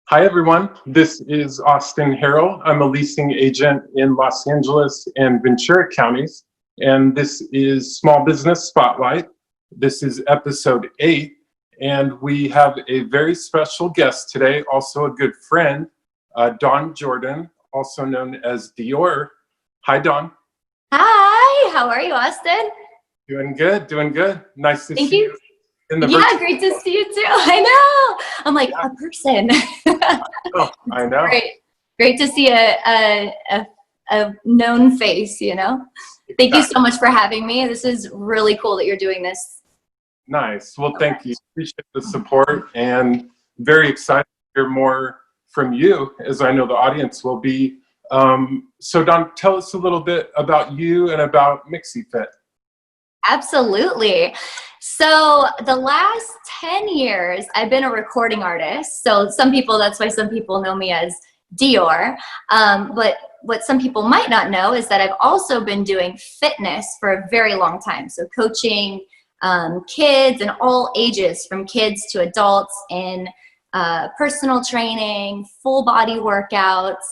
Hi, everyone. This is Austin Harrell. I'm a leasing agent in Los Angeles and Ventura counties, and this is Small Business Spotlight. This is episode 8, and we have a very special guest today, also a good friend, Dawn Jordan, also known as Djoir. Hi, Dawn. Hi, how are you, Austin? Doing good, doing good. Nice to see you. Yeah, great to see you too. I know. I'm like a person. Oh, I know. Great to see a known face, you know? Thank you so much for having me. This is really cool that you're doing this. Nice. Well, thank you. Appreciate the support and very excited to hear more from you, as I know the audience will be. So Dawn, tell us a little bit about you and about MixieFit. Absolutely. So the last 10 years, I've been a recording artist. So that's why some people know me as Djoir. But what some people might not know is that I've also been doing fitness for a very long time. So coaching kids and all ages, from kids to adults, in personal training, full body workouts,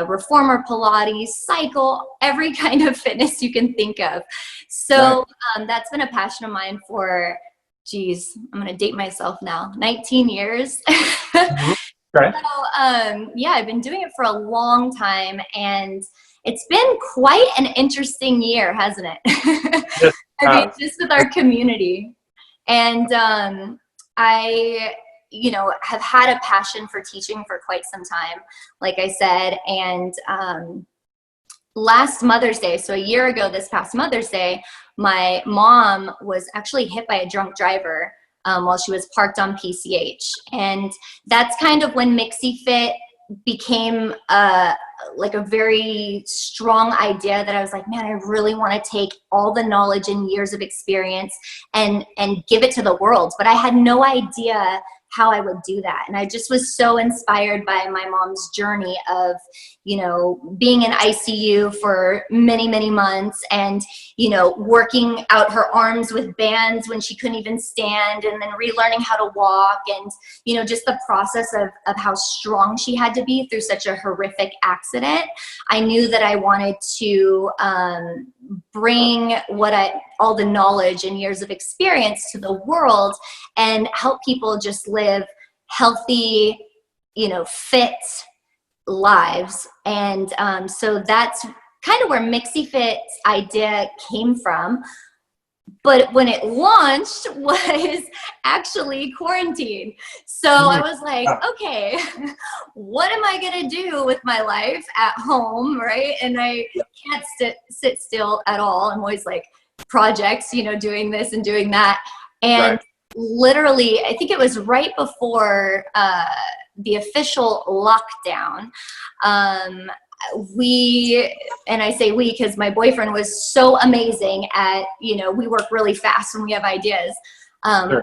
reformer Pilates, cycle, every kind of fitness you can think of. So that's been a passion of mine for, I'm going to date myself now, 19 years. Right. So, I've been doing it for a long time, and it's been quite an interesting year, hasn't it? Yes, I mean, just with our community. And I have had a passion for teaching for quite some time, like I said. And last Mother's Day, so a year ago this past Mother's Day, my mom was actually hit by a drunk driver while she was parked on PCH. And that's kind of when MixieFit became like a very strong idea that I was like, man, I really want to take all the knowledge and years of experience and give it to the world. But I had no idea how I would do that. And I just was so inspired by my mom's journey of, being in ICU for many, many months, and, working out her arms with bands when she couldn't even stand, and then relearning how to walk, and, just the process of how strong she had to be through such a horrific accident. I knew that I wanted to bring all the knowledge and years of experience to the world and help people just live healthy, fit lives. And so that's kind of where MixieFit's idea came from. But when it launched was actually quarantine. So I was like, okay, what am I going to do with my life at home, right? And I can't sit still at all. I'm always like projects, doing this and doing that. And literally, I think it was right before the official lockdown, and I say we because my boyfriend was so amazing at, we work really fast when we have ideas. I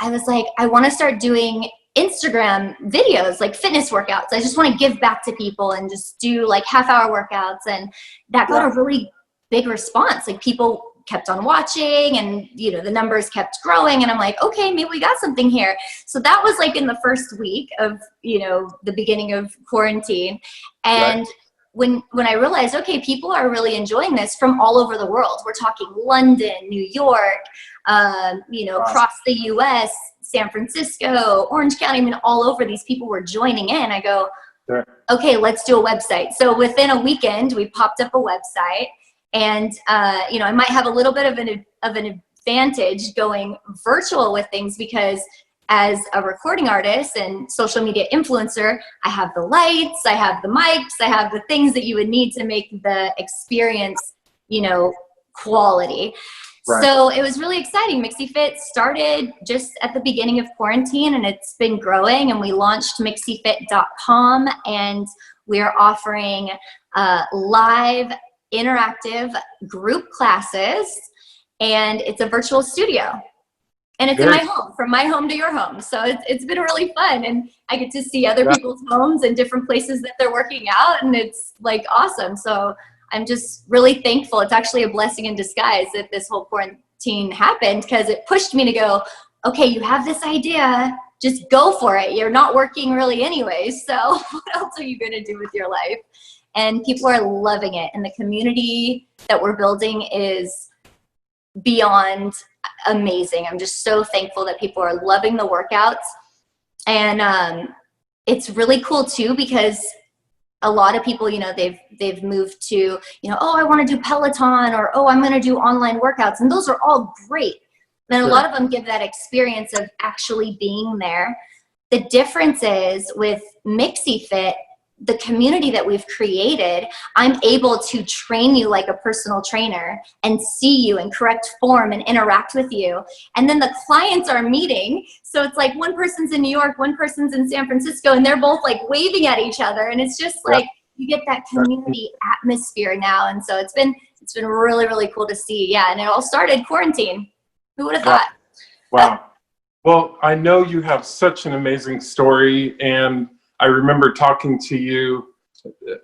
was like, I want to start doing Instagram videos, like fitness workouts. I just want to give back to people and just do like half-hour workouts. And that got a really big response. Like, people kept on watching, and the numbers kept growing, and I'm like, okay, maybe we got something here. So that was like in the first week of the beginning of quarantine. And when I realized, okay, people are really enjoying this from all over the world. We're talking London, New York, across the US, San Francisco, Orange County, I mean, all over, these people were joining in. I go, okay, let's do a website. So within a weekend, we popped up a website. And, I might have a little bit of an advantage going virtual with things, because as a recording artist and social media influencer, I have the lights, I have the mics, I have the things that you would need to make the experience, quality. So it was really exciting. MixieFit started just at the beginning of quarantine, and it's been growing, and we launched MixieFit.com, and we're offering live interactive group classes, and it's a virtual studio, and it's in my home, from my home to your home. So it's been really fun, and I get to see other people's homes and different places that they're working out, and it's like awesome. So I'm just really thankful. It's actually a blessing in disguise that this whole quarantine happened, because it pushed me to go, okay, you have this idea, just go for it. You're not working really anyway. So what else are you going to do with your life? And people are loving it. And the community that we're building is beyond amazing. I'm just so thankful that people are loving the workouts. And it's really cool too, because a lot of people, you know, they've moved to, you know, oh, I want to do Peloton, or, oh, I'm going to do online workouts. And those are all great. And a lot of them give that experience of actually being there. The difference is with MixieFit, the community that we've created, I'm able to train you like a personal trainer and see you in correct form and interact with you. And then the clients are meeting. So it's like one person's in New York, one person's in San Francisco, and they're both like waving at each other. And it's just like, you get that community atmosphere now. And so it's been really, really cool to see. Yeah. And it all started quarantine. Who would have thought? Wow. Well, I know you have such an amazing story, and I remember talking to you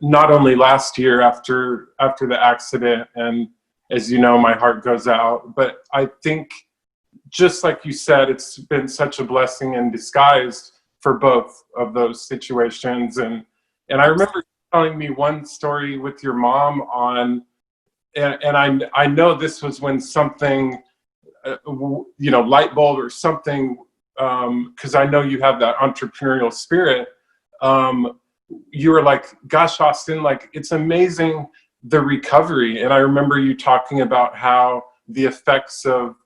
not only last year after the accident, and as you know, my heart goes out, but I think, just like you said, it's been such a blessing in disguise for both of those situations. And I remember you telling me one story with your mom on, and I know this was when something, you know, light bulb or something, because I know you have that entrepreneurial spirit. You were like, gosh, Austin, like, it's amazing, the recovery. And I remember you talking about how the effects of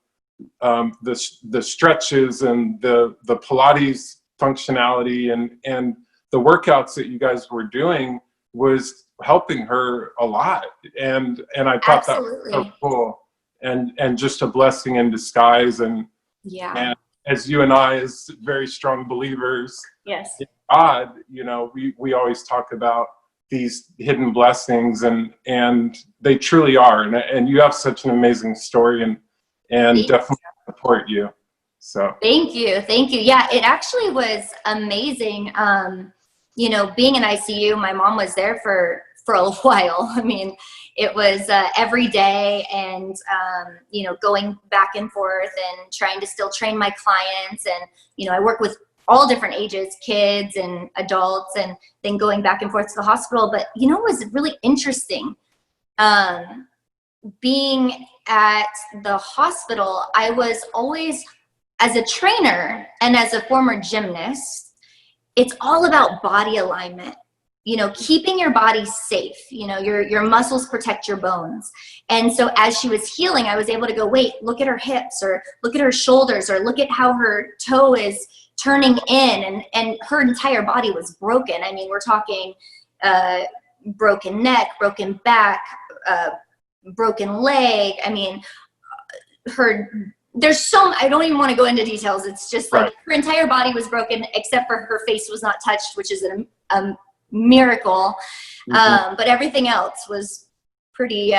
the stretches and the Pilates functionality and the workouts that you guys were doing was helping her a lot. And I thought that was so cool, and just a blessing in disguise. And as you and I, as very strong believers, yes, in God, you know, we always talk about these hidden blessings, and they truly are. And you have such an amazing story, and definitely support you. So thank you. Yeah, it actually was amazing. You know, being in ICU, my mom was there for a while. I mean, it was every day, and you know, going back and forth and trying to still train my clients. And you know, I work with all different ages, kids and adults, and then going back and forth to the hospital. But you know, it was really interesting. Being at the hospital, I was always, as a trainer and as a former gymnast, it's all about body alignment. You know, keeping your body safe. You know, your muscles protect your bones. And so as she was healing, I was able to go, wait, look at her hips, or look at her shoulders, or look at how her toe is turning in, and her entire body was broken. I mean, we're talking broken neck, broken back, broken leg. I mean, there's so, I don't even want to go into details. It's just like her entire body was broken, except for her face was not touched, which is a miracle. But everything else was pretty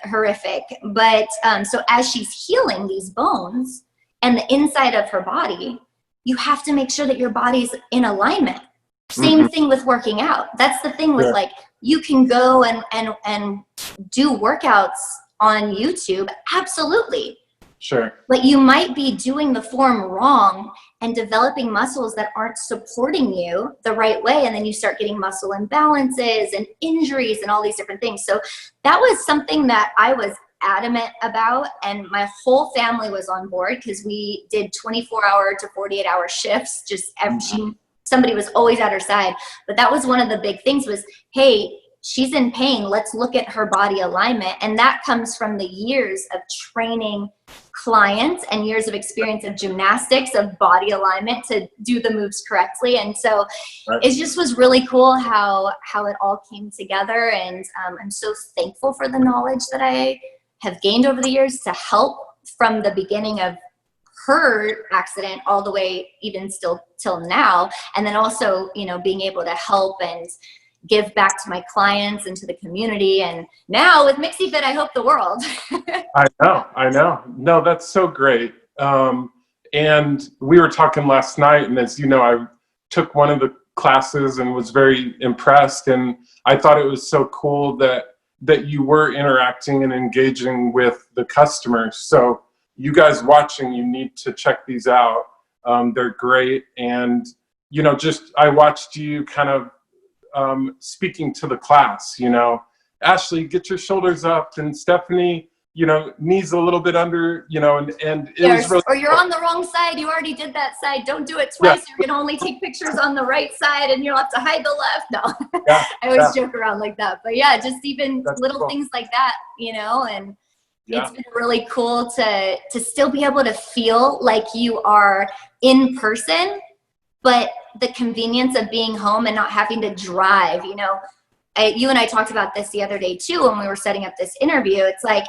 horrific. But so as she's healing these bones and the inside of her body, you have to make sure that your body's in alignment. Same thing with working out. That's the thing with like, you can go and do workouts on YouTube. Absolutely. Sure. But you might be doing the form wrong and developing muscles that aren't supporting you the right way. And then you start getting muscle imbalances and injuries and all these different things. So that was something that I was adamant about, and my whole family was on board, because we did 24-hour to 48-hour shifts. Just somebody was always at her side. But that was one of the big things was, hey, she's in pain. Let's look at her body alignment. And that comes from the years of training clients and years of experience of gymnastics, of body alignment to do the moves correctly. And so it just was really cool how it all came together. And I'm so thankful for the knowledge that I have gained over the years to help from the beginning of her accident all the way even still till now. And then also, you know, being able to help and give back to my clients and to the community. And now with MixieFit, I hope the world. I know. No, that's so great. And we were talking last night, and as you know, I took one of the classes and was very impressed. And I thought it was so cool that you were interacting and engaging with the customers. So you guys watching, you need to check these out. They're great. And, you know, just, I watched you kind of speaking to the class, you know, Ashley, get your shoulders up, and Stephanie, you know, knees a little bit under, you know, and it was really or you're cool. on the wrong side. You already did that side. Don't do it twice. You're going to only take pictures on the right side and you'll have to hide the left. No, I always joke around like that. But yeah, just even little cool. things like that, you know, and it's been really cool to still be able to feel like you are in person, but the convenience of being home and not having to drive, you know. You and I talked about this the other day too when we were setting up this interview. It's like,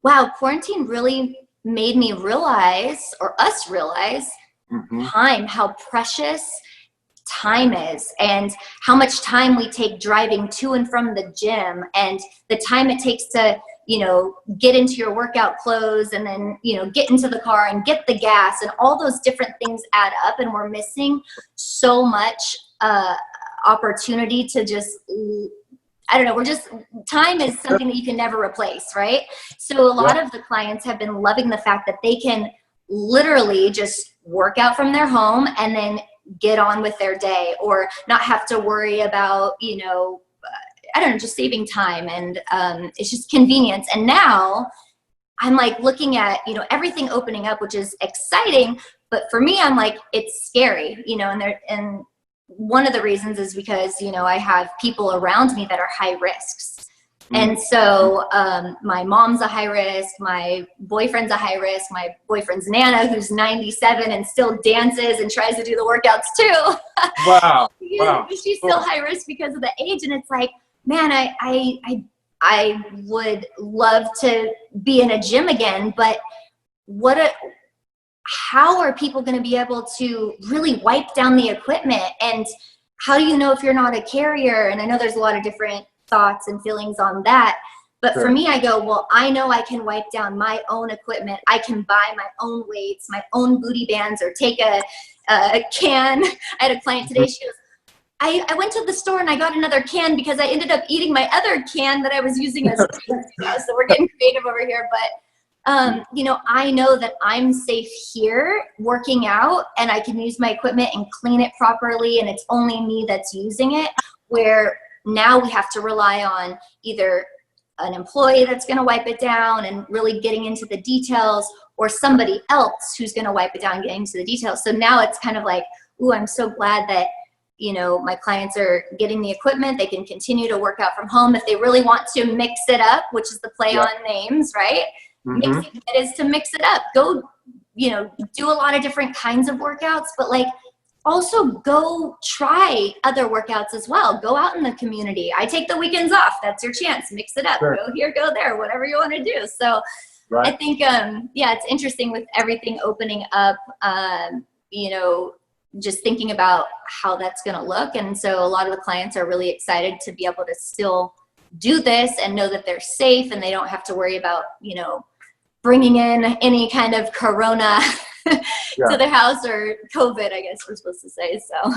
wow, quarantine really made me realize, or us realize, time, how precious time is, and how much time we take driving to and from the gym, and the time it takes to, you know, get into your workout clothes and then, you know, get into the car and get the gas, and all those different things add up, and we're missing so much opportunity to just, I don't know, time is something that you can never replace, right? So a lot of the clients have been loving the fact that they can literally just work out from their home and then get on with their day, or not have to worry about, you know, I don't know, just saving time. And it's just convenience. And now I'm like looking at, you know, everything opening up, which is exciting. But for me, I'm like, it's scary, you know, and one of the reasons is because, you know, I have people around me that are high risks. And so my mom's a high risk, my boyfriend's a high risk, my boyfriend's Nana, who's 97 and still dances and tries to do the workouts too. Wow. She's still high risk because of the age. And it's like, man, I would love to be in a gym again, but how are people going to be able to really wipe down the equipment? And how do you know if you're not a carrier? And I know there's a lot of different thoughts and feelings on that. But for me, I go, well, I know I can wipe down my own equipment. I can buy my own weights, my own booty bands, or take a can. I had a client today. She goes, I went to the store and I got another can because I ended up eating my other can that I was using as so we're getting creative over here. But you know, I know that I'm safe here working out, and I can use my equipment and clean it properly, and it's only me that's using it, where now we have to rely on either an employee that's going to wipe it down and really getting into the details, or somebody else who's going to wipe it down and get into the details. So now it's kind of like, ooh, I'm so glad that, you know, my clients are getting the equipment. They can continue to work out from home. If they really want to mix it up, which is the play on names, right? MixieFit is to mix it up. Go, you know, do a lot of different kinds of workouts, but like also go try other workouts as well. Go out in the community. I take the weekends off. That's your chance. Mix it up. Go here, go there, whatever you want to do. So I think, yeah, it's interesting with everything opening up, you know, just thinking about how that's going to look. And so a lot of the clients are really excited to be able to still do this and know that they're safe, and they don't have to worry about, you know, bringing in any kind of corona to the house, or COVID, I guess we're supposed to say. So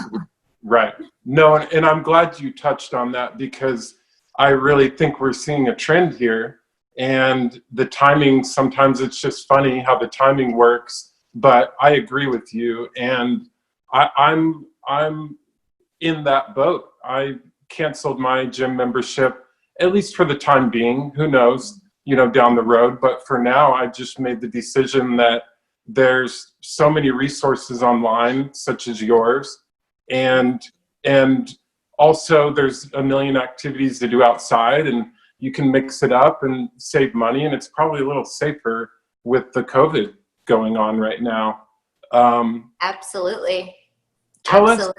right. No, and I'm glad you touched on that, because I really think we're seeing a trend here, and the timing, sometimes it's just funny how the timing works. But I agree with you, and I'm in that boat. I canceled my gym membership, at least for the time being. Who knows, you know, down the road. But for now, I just made the decision that there's so many resources online, such as yours, and also there's a million activities to do outside, and you can mix it up and save money, and it's probably a little safer with the COVID going on right now. Absolutely. Tell us,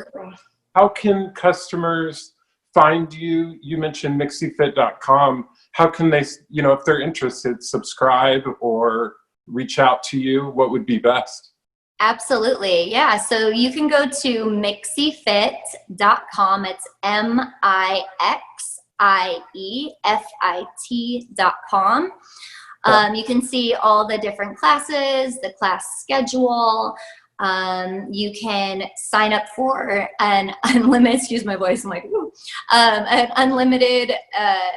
how can customers find you? You mentioned MixieFit.com. How can they, you know, if they're interested, subscribe or reach out to you? What would be best? Absolutely. Yeah. So you can go to MixieFit.com. It's MixieFit.com. You can see all the different classes, the class schedule. You can sign up for an unlimited, excuse my voice, I'm like, an unlimited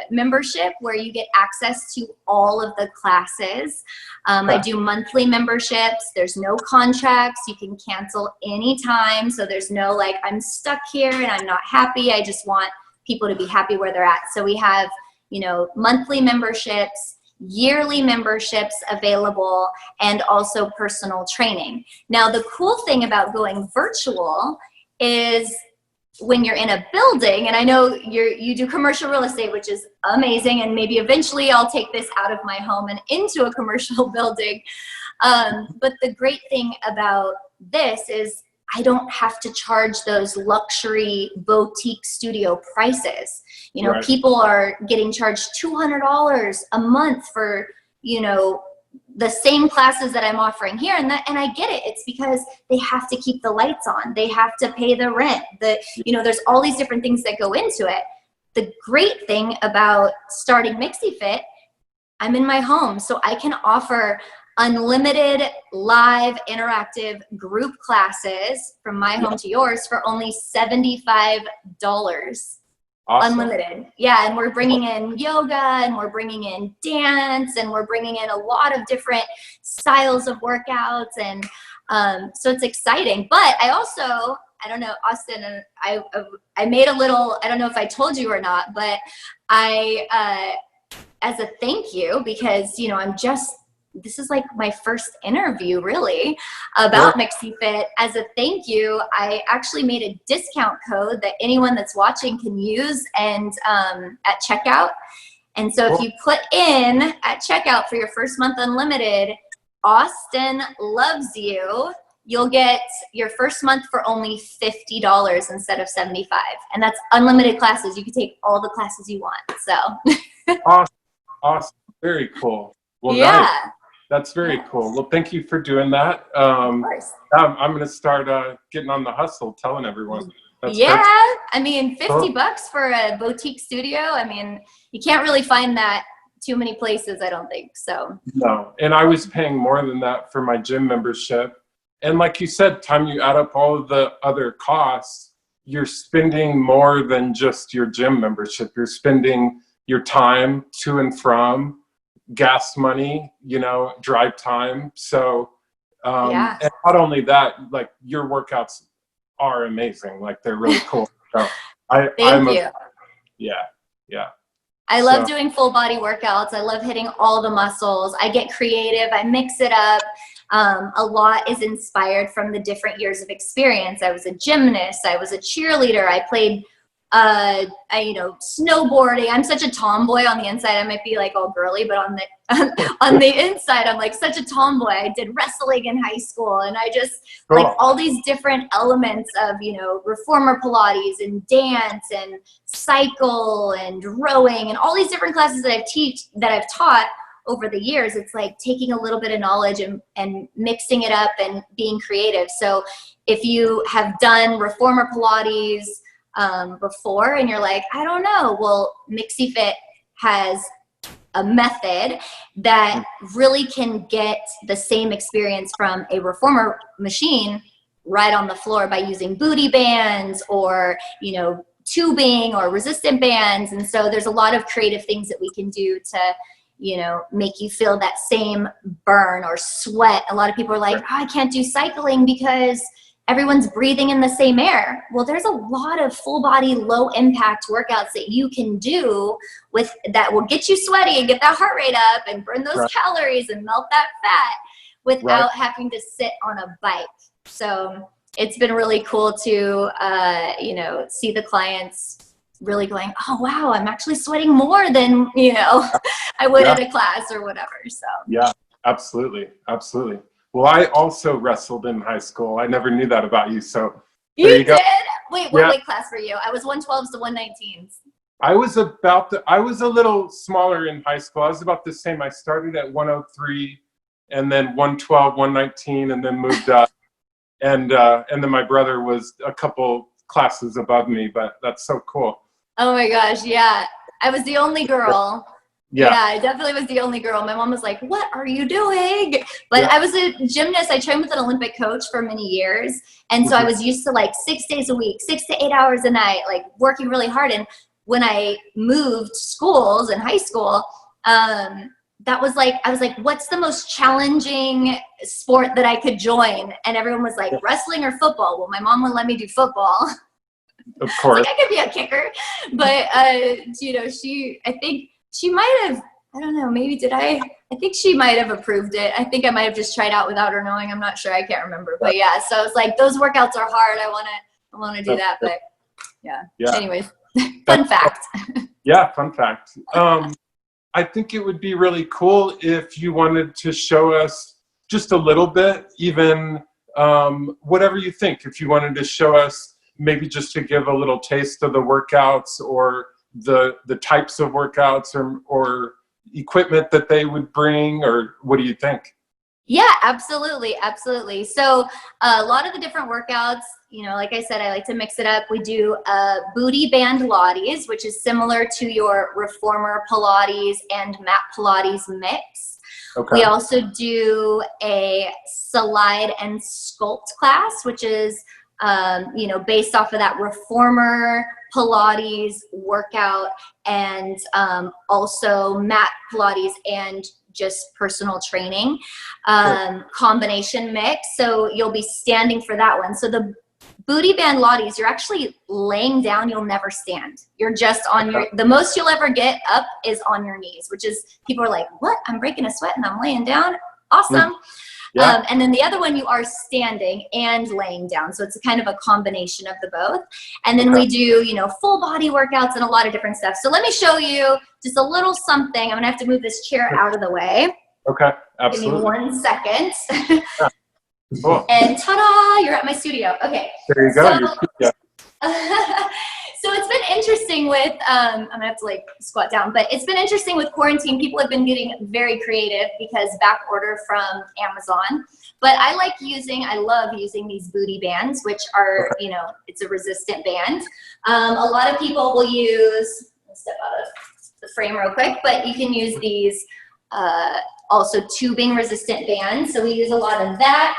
membership where you get access to all of the classes. I do monthly memberships. There's no contracts. You can cancel anytime. So there's no like, I'm stuck here and I'm not happy. I just want people to be happy where they're at. So we have, you know, monthly memberships, yearly memberships available, and also personal training. Now, the cool thing about going virtual is when you're in a building, and I know you do commercial real estate, which is amazing, and maybe eventually I'll take this out of my home and into a commercial building. But the great thing about this is I don't have to charge those luxury boutique studio prices. You know, people are getting charged $200 a month for, you know, the same classes that I'm offering here. And I get it. It's because they have to keep the lights on. They have to pay the rent. You know, there's all these different things that go into it. The great thing about starting MixieFit, I'm in my home, so I can offer unlimited live interactive group classes from my home to yours for only $75. Awesome. Unlimited. Yeah, and we're bringing in yoga, and we're bringing in dance, and we're bringing in a lot of different styles of workouts, and so it's exciting. But I also, I don't know, Austin, I made a little, I don't know if I told you or not, but I, as a thank you, because, you know, this is like my first interview really about MixieFit. As a thank you, I actually made a discount code that anyone that's watching can use and at checkout. And so if you put in at checkout for your first month unlimited, Austin loves you, you'll get your first month for only $50 instead of $75. And that's unlimited classes. You can take all the classes you want. So awesome. Very cool. Well, yeah. Nice. That's very cool. Well, thank you for doing that. Of course. I'm going to start getting on the hustle, telling everyone. That's I mean, $50 for a boutique studio. I mean, you can't really find that too many places, I don't think. So no, and I was paying more than that for my gym membership. And like you said, time you add up all of the other costs, you're spending more than just your gym membership. You're spending your time to and from, gas money, you know, drive time. So, and not only that, like your workouts are amazing. Like they're really cool. So Thank you. Yeah. I love doing full body workouts. I love hitting all the muscles. I get creative. I mix it up. A lot is inspired from the different years of experience. I was a gymnast. I was a cheerleader. I played you know, snowboarding. I'm such a tomboy on the inside. I might be like all girly, but on the inside, I'm like such a tomboy. I did wrestling in high school, and I just like all these different elements of, you know, reformer Pilates and dance and cycle and rowing and all these different classes that I've taught over the years. It's like taking a little bit of knowledge and mixing it up and being creative. So if you have done reformer Pilates before and you're like, I don't know, well, MixieFit has a method that really can get the same experience from a reformer machine right on the floor by using booty bands or, you know, tubing or resistant bands. And so there's a lot of creative things that we can do to, you know, make you feel that same burn or sweat. A lot of people are like, oh, I can't do cycling because everyone's breathing in the same air. Well, there's a lot of full body, low impact workouts that you can do that will get you sweaty and get that heart rate up and burn those calories and melt that fat without having to sit on a bike. So it's been really cool to, you know, see the clients really going, oh, wow, I'm actually sweating more than, you know, I would at a class or whatever. So yeah, absolutely. Absolutely. Well, I also wrestled in high school. I never knew that about you. So you did? Wait, what weight class were you? I was 112s to 119s. I was a little smaller in high school. I was about the same. I started at 103 and then 112, 119, and then moved up. And then my brother was a couple classes above me, but that's so cool. Oh my gosh, yeah. I was the only girl. Yeah. Yeah, I definitely was the only girl. My mom was like, what are you doing? But Yeah. I was a gymnast. I trained with an Olympic coach for many years. And so I was used to like 6 days a week, 6 to 8 hours a night, like working really hard. And when I moved schools in high school, that was like, I was like, what's the most challenging sport that I could join? And everyone was like, wrestling or football? Well, my mom would let me do football. Of course. Like I could be a kicker. But, you know, I think she might have, I don't know, maybe I think she might have approved it. I think I might have just tried out without her knowing. I'm not sure. I can't remember. But yeah, so it's like, those workouts are hard. I want to do that. But yeah. Anyways, fun fact. Yeah, fun fact. I think it would be really cool if you wanted to show us just a little bit, even whatever you think. If you wanted to show us maybe just to give a little taste of the workouts or the types of workouts or equipment that they would bring, or what do you think? Yeah, absolutely. Absolutely. So a lot of the different workouts, you know, like I said, I like to mix it up. We do booty band Pilates, which is similar to your reformer Pilates and mat Pilates mix. Okay. We also do a slide and sculpt class, which is, you know, based off of that reformer Pilates workout, and also mat Pilates and just personal training combination mix. So you'll be standing for that one. So the booty band Pilates, you're actually laying down. You'll never stand. You're just on the most you'll ever get up is on your knees, which is, people are like, what? I'm breaking a sweat and I'm laying down. Awesome. Yeah. And then the other one, you are standing and laying down. So it's a kind of a combination of the both. And then we do, you know, full body workouts and a lot of different stuff. So let me show you just a little something. I'm going to have to move this chair out of the way. Okay. Absolutely. Give me 1 second. Yeah. Cool. And ta-da, you're at my studio. Okay. There you go. So, so it's been interesting with, I'm gonna have to like squat down, but it's been interesting with quarantine. People have been getting very creative because back order from Amazon. But I love using these booty bands, which are, you know, it's a resistant band. A lot of people will use, let's step out of the frame real quick, but you can use these also tubing resistant bands. So we use a lot of that.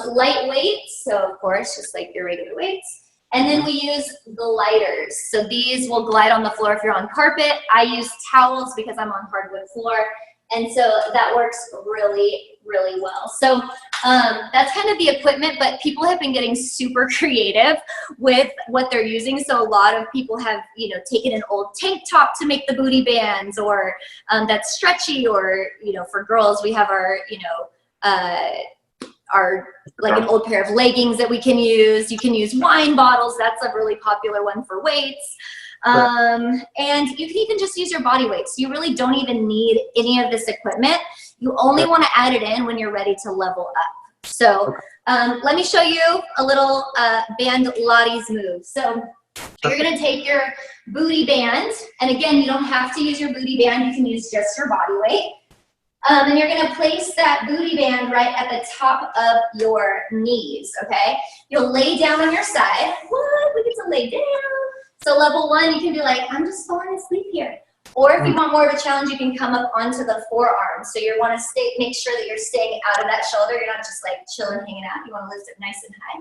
Lightweight, so of course, just like your regular weights. And then we use gliders. So these will glide on the floor if you're on carpet. I use towels because I'm on hardwood floor. And so that works really, really well. So that's kind of the equipment, but people have been getting super creative with what they're using. So a lot of people have, you know, taken an old tank top to make the booty bands, or that's stretchy, or, you know, for girls, we have our, you know, like an old pair of leggings that we can use. You can use wine bottles. That's a really popular one for weights. And you can even just use your body weight. So you really don't even need any of this equipment. You only want to add it in when you're ready to level up. So let me show you a little band Pilates move. So you're going to take your booty band. And again, you don't have to use your booty band. You can use just your body weight. And you're going to place that booty band right at the top of your knees, okay? You'll lay down on your side. What? We get to lay down. So level 1, you can be like, I'm just falling asleep here. Or if you want more of a challenge, you can come up onto the forearm. So you want to make sure that you're staying out of that shoulder. You're not just like chilling, hanging out. You want to lift it nice and high.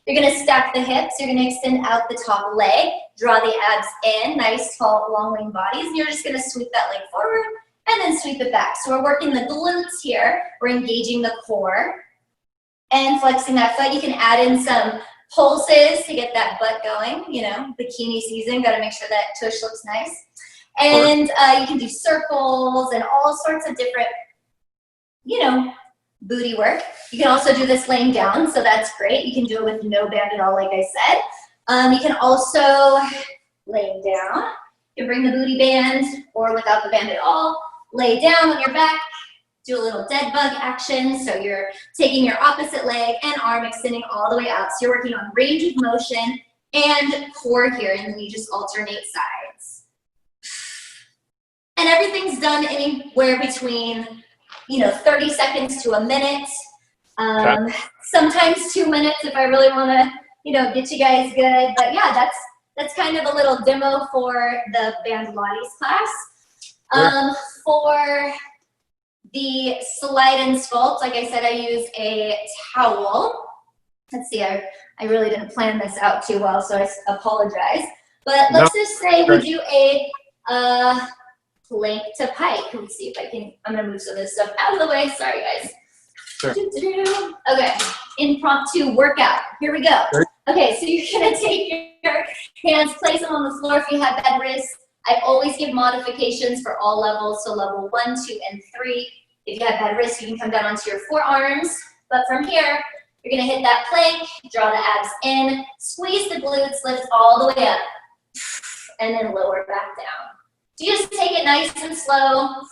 You're going to stack the hips. You're going to extend out the top leg. Draw the abs in. Nice, tall, long wing bodies. And you're just going to sweep that leg forward and then sweep it back. So we're working the glutes here. We're engaging the core and flexing that foot. You can add in some pulses to get that butt going. You know, bikini season, got to make sure that tush looks nice. And you can do circles and all sorts of different, you know, booty work. You can also do this laying down, so that's great. You can do it with no band at all, like I said. You can also, laying down, you can bring the booty band or without the band at all. Lay down on your back, do a little dead bug action. So you're taking your opposite leg and arm extending all the way out. So you're working on range of motion and core here, and then you just alternate sides. And everything's done anywhere between, you know, 30 seconds to a minute. Sometimes 2 minutes if I really want to, you know, get you guys good. But yeah, that's kind of a little demo for the band Pilates class. For the slide and sculpt, like I said, I use a towel. Let's see, I really didn't plan this out too well, so I apologize. But let's just say we do a plank to pike. Let me see if I can, I'm gonna move some of this stuff out of the way. Sorry, guys. Sure. Okay, impromptu workout. Here we go. Okay, so you're gonna take your hands, place them on the floor if you have bad wrists. I always give modifications for all levels, so level 1, 2, and 3. If you have bad wrists, you can come down onto your forearms. But from here, you're gonna hit that plank, draw the abs in, squeeze the glutes, lift all the way up, and then lower back down. So you just take it nice and slow,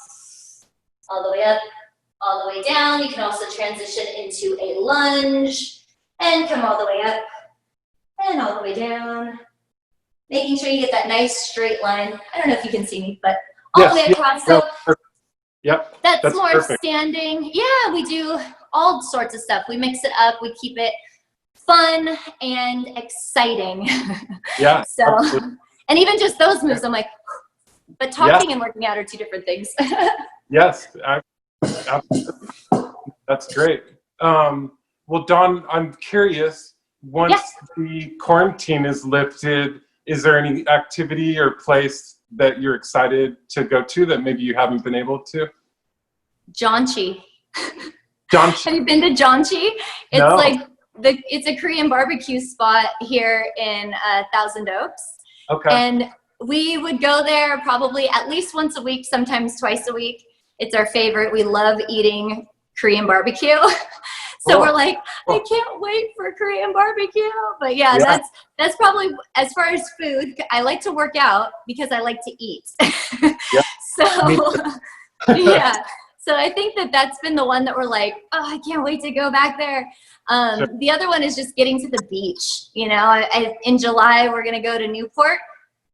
all the way up, all the way down. You can also transition into a lunge and come all the way up and all the way down. Making sure you get that nice straight line. I don't know if you can see me, but all the way across. So yep, that's more perfect. standing. Yeah, we do all sorts of stuff. We mix it up. We keep it fun and exciting. Yeah. So, absolutely. and even just those moves, I'm like, but talking and working out are two different things. Yes, that's great. Well, Dawn, I'm curious, once the quarantine is lifted, is there any activity or place that you're excited to go to that maybe you haven't been able to? Janchi. Janchi. Have you been to Janchi? It's No. like it's a Korean barbecue spot here in Thousand Oaks. Okay. And we would go there probably at least once a week, sometimes twice a week. It's our favorite. We love eating Korean barbecue. So we're like, I can't wait for Korean barbecue. But yeah, that's probably, as far as food, I like to work out because I like to eat. So yeah. So I think that's been the one that we're like, oh, I can't wait to go back there. The other one is just getting to the beach. You know, in July, we're going to go to Newport.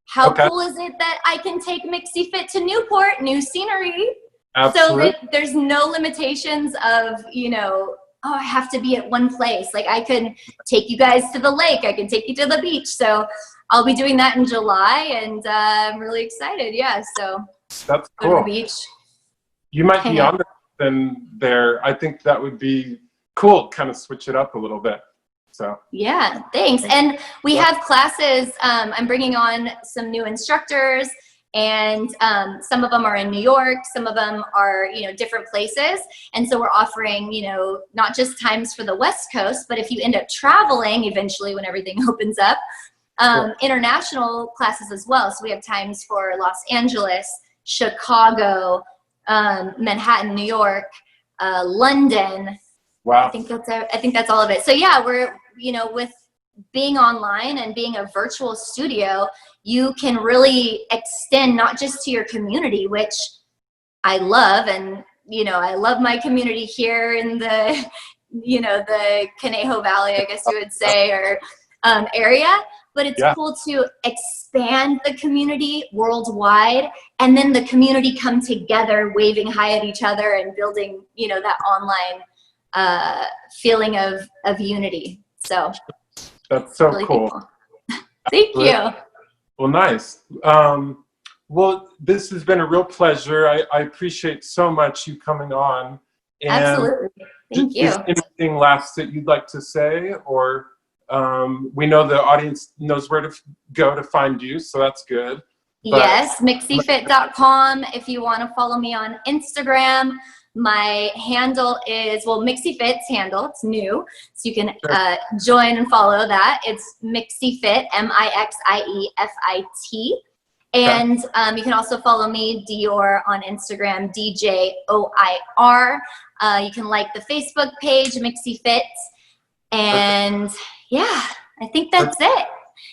How cool is it that I can take MixieFit to Newport, new scenery? Absolutely. So that there's no limitations of, you know, oh, I have to be at one place. Like I could take you guys to the lake. I can take you to the beach. So I'll be doing that in July, and I'm really excited. Yeah, so that's go cool. to the beach. You might be on there. I think that would be cool. Kind of switch it up a little bit. So yeah, thanks. And we have classes. I'm bringing on some new instructors, and some of them are in New York. Some of them are, you know, different places. And so we're offering, you know, not just times for the West Coast, but if you end up traveling eventually when everything opens up, international classes as well. So we have times for Los Angeles, Chicago, Manhattan, New York, London. wow. I think that's all of it. So yeah, we're, you know, with being online and being a virtual studio, you can really extend not just to your community, which I love. And, you know, I love my community here in the, you know, the Conejo Valley, I guess you would say, or area. But it's cool to expand the community worldwide, and then the community come together, waving hi at each other and building, you know, that online feeling of unity. So that's so really cool. Thank you. Well, nice. Well, this has been a real pleasure. I appreciate so much you coming on. And absolutely. Thank you. Is there anything last that you'd like to say, or we know the audience knows where to go to find you, so that's good. But yes, MixieFit.com. If you want to follow me on Instagram, my handle is, well, MixieFit's handle, it's new, so you can join and follow that. It's MixieFit, MixieFit. And you can also follow me, Djoir, on Instagram, DJOIR. You can like the Facebook page, MixieFit. And yeah, I think that's it.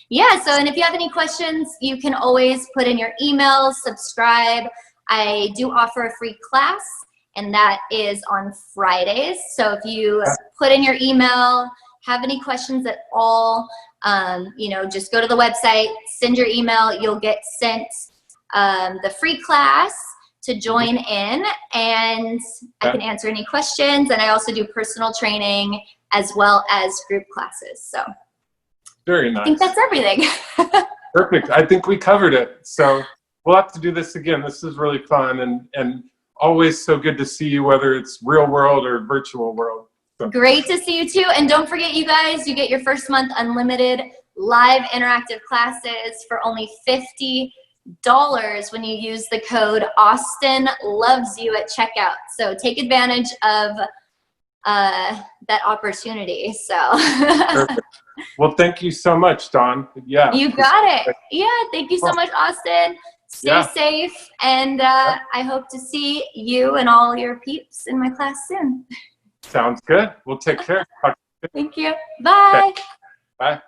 Yeah, so, and if you have any questions, you can always put in your email, subscribe. I do offer a free class, and that is on Fridays. So if you put in your email, have any questions at all, you know, just go to the website, send your email, you'll get sent the free class to join in, and I can answer any questions. And I also do personal training as well as group classes. So very nice. I think that's everything. Perfect. I think we covered it. So, we'll have to do this again. This is really fun and always so good to see you, whether it's real world or virtual world. So. Great to see you too. And don't forget, you guys, you get your first month unlimited live interactive classes for only $50 when you use the code Austin Loves You at checkout. So take advantage of that opportunity. So Perfect. Well, thank you so much, Dawn. Yeah, you got it. Yeah, thank you so much, Austin. Stay safe, and I hope to see you and all your peeps in my class soon. Sounds good. We'll take care. Thank you. Bye. Okay. Bye.